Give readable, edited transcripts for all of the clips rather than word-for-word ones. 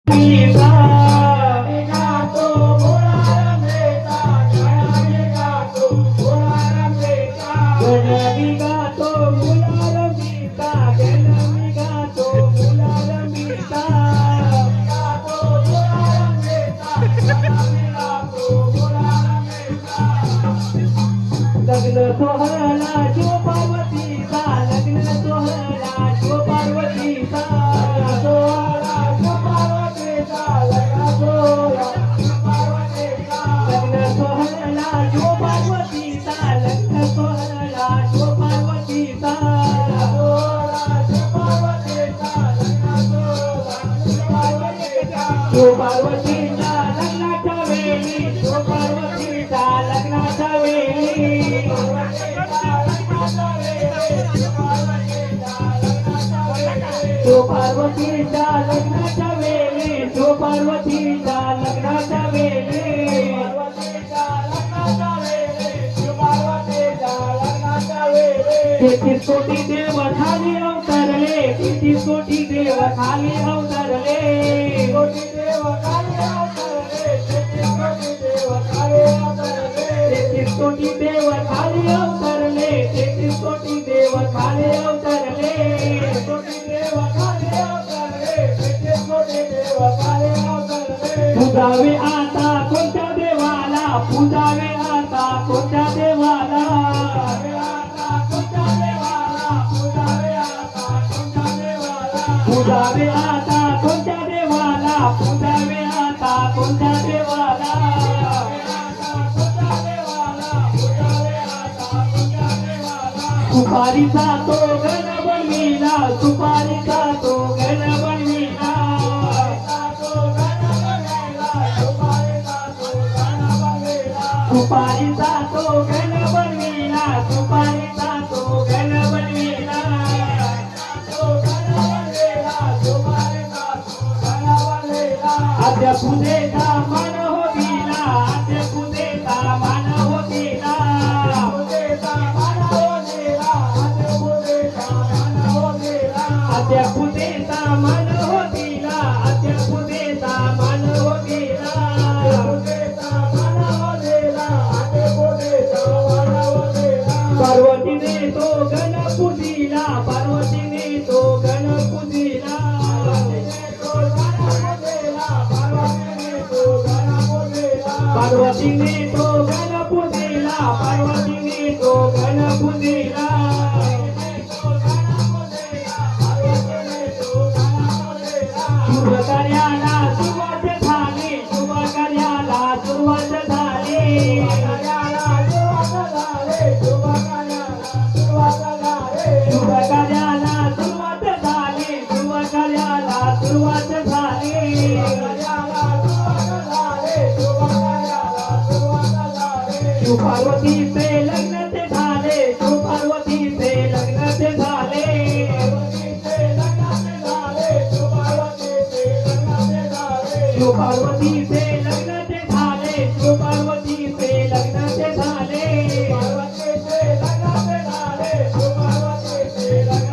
सीता गणवी गातो मुलार मीता गणवी गातो मुलार मीता लग्न सोहळा शिव पार्वतीचा लग्न सोहळा शिव पार्वतीचा लग्न सोहळा शिव पार्वतीचा लग्न सोहळा शिव पार्वतीचा शिव पार्वतीच्या लग्नाच्या वेळी शिव पार्वतीच्या लग्नाच्या वेळी शिव पार्वतीच्या लग्नाच्या वेळी शिव पार्वतीच्या लग्नाच्या वेळी 33 कोटी देव खाली अवतरले 33 कोटी देव खाली अवतरले 33 कोटी देव खाली अवतरले 33 कोटी देव खाली अवतरले पूजावे आता कोणत्या देवाला पूजावे आता कोणत्या देवाला पूजावे आता कोणत्या देवाला पूजावे आता कोणत्या देवाला सुपारीचा तो गण बनविला सुपारीचा तो गण बनविला सुपारीचा तो गण बनविला सुपारीचा तो गण बनविला आद्या पूजेचा मान होतीला आद्या पूजेचा मान होतीला आद्या पूजेचा मान होतीला आद्या पूजेचा मान होतीला पार्वतीने तो गण पूजिला पार्वतीने तो गण पूजिला पार्वतीने तो गण पूजिला पार्वतीने तो गण पूजिला शुभ कार्याला सुरुवात झाली शुभ कार्याला सुरुवात झाली शुभ कार्याला सुरुवात झाली शुभ कार्याला सुरुवात झाली शिव पार्वतीचे लग्न ते झाले शिव पार्वतीचे लग्न ते झाले शिव पार्वतीचे लग्न ते झाले शिव पार्वतीचे लग्न ते झाले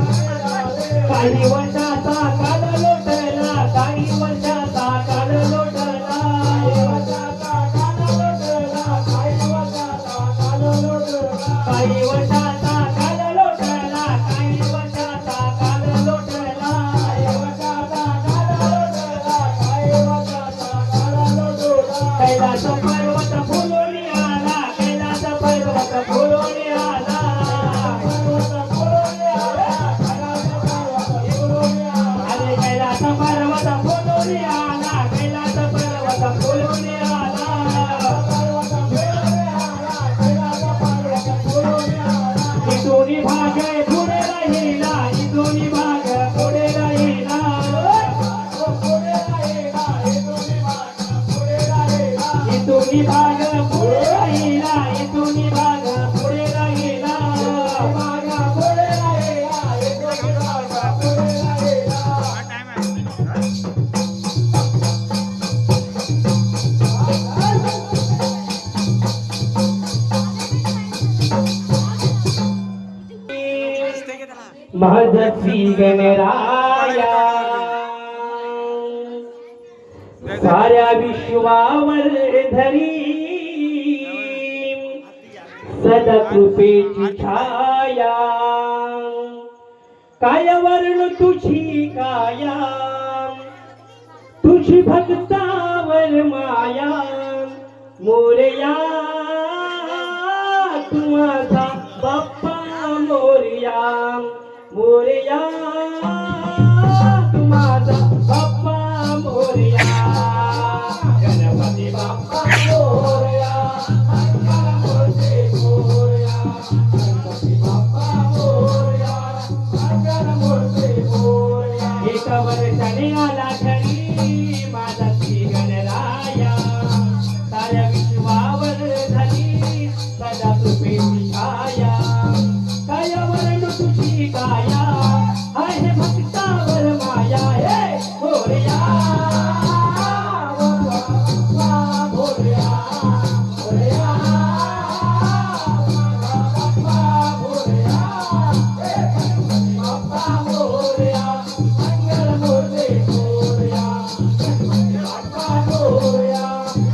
काही वर्षाचा काल लोटला काही वर्षाचा काल लोटला काही वर्षाचा काल लोटला काही वर्षाचा काल लोटला कैलास पर्वत फुलून आला कैलास पर्वत फुलून आला अरे कैलास पर्वत फुलून आला कैलास पर्वत फुलून आला दोन्ही भाग पुढे राहिला दोन्ही भाग पुढे राहिला दोन्ही भाग पुढे राहिला दोन्ही भाग पुढे राहिला माझा श्री गणराया साऱ्या विश्वावर धरी सदा कृपेची छाया, काय वर्ण तुझी काया, तुझी भक्तावर माया, मोरया तू माझा बाप्पा मोरया, मोरया तू माझा बाप्पा मोरया, गणपती बाप्पा मोरया, मंगल मूर्ती मोरया, गणपती बाप्पा मोरया, मंगल मूर्ती मोरया. एका वर्षाने आला घरी माझा श्री गणराया, साऱ्या विश्वावर झाली सदा कृपेची छाया, काय वर्ण तुझी काया, आहे भक्तावर माया, हे मोरया मोरया मोरया मोरया, हे गणपती बाप्पा मोरया, मंगल मूर्ती मोरया, गणपती बाप्पा मोरया,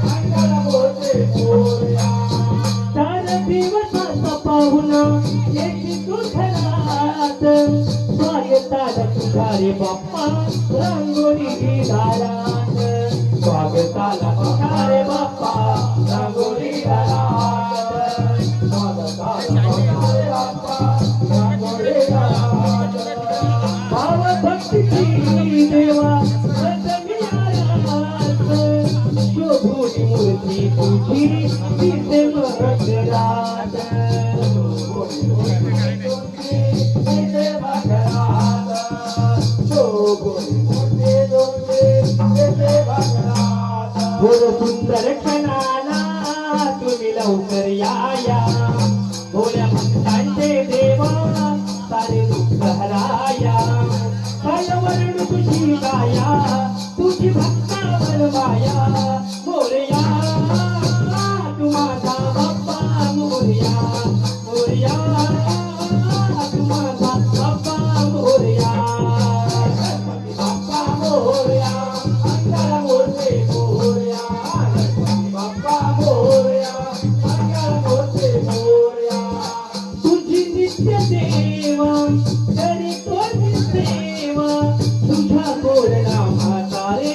मंगल मूर्ती मोरया. चार दिवसाचा पाहुणा येशी तू घरात, स्वागताला तुझ्या रे बाप्पा रांगोळी दारात, स्वागताला तुझ्या रे बाप्पा रांगोळी दारात, स्वागताला तुझ्या रे बाप्पा रांगोळी दारात. भाव भक्तीची देवा सजनी आरास, शोभूनी मूर्ती तुझी दिसे मकरात, थोडं सुंदर क्षणाला तुम्ही लवकर या, भोळ्या भक्तांचे देवा सारे दुःख हराया, काय वर्ण तुझी काया, तुझी भक्तावर माया, मोरया तू माझा बाप्पा मोरया, मोरया तू माझा बाप्पा मोरया, गणपती बाप्पा मोरया, मंगल मूर्ती मोरया, गणपती बाप्पा मोरया, मंगल मूर्ती मोरया. तुझी नित्य सेवा करीतो मी सेवा, तुझ्या गोड नामाचा रे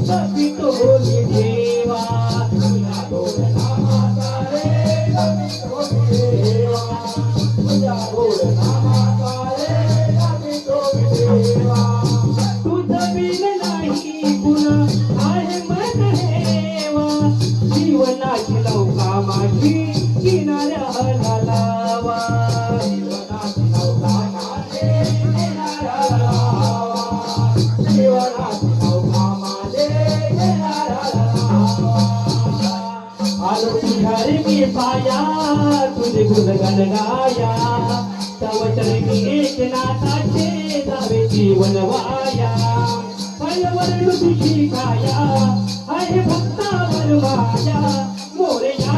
जपितो मी देवा, तुझ्या गोड नामाचा रे जपितो मी देवा, तुझ्या गोड नामाचा रे जपितो मी देवा. तुझं बिन नाही पुन्हा आहे मन हेवा, जीवनाची नौका माझी किनाऱ्याला लावा, जीवनाची नौका माझी किनाऱ्याला लावा, जीवनाची नौका माझी किनाऱ्याला लावा. आलो तुझ्या रे मी पाया, तुझे गुणगान गाया, तव चरणी एकनाथाचे जावे जीवन वाया, काय वर्ण तुझी काया, आहे भक्तावर माया, मोरया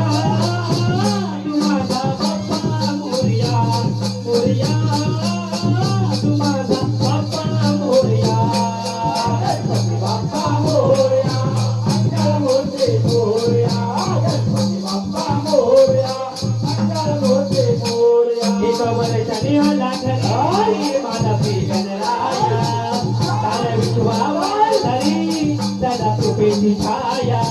तू माझा बाप्पा मोरया, मोरया तू माझा बाप्पा मोरया, गणपती बाप्पा मोरया, मंगल मूर्ती मोरया, गणपती बाप्पा मोरया, मंगल मूर्ती मोरया. एका वर्षाने आला घरी माझा श्री गणराया, साऱ्या विश्वावर धरी सदा कृपेची छाया,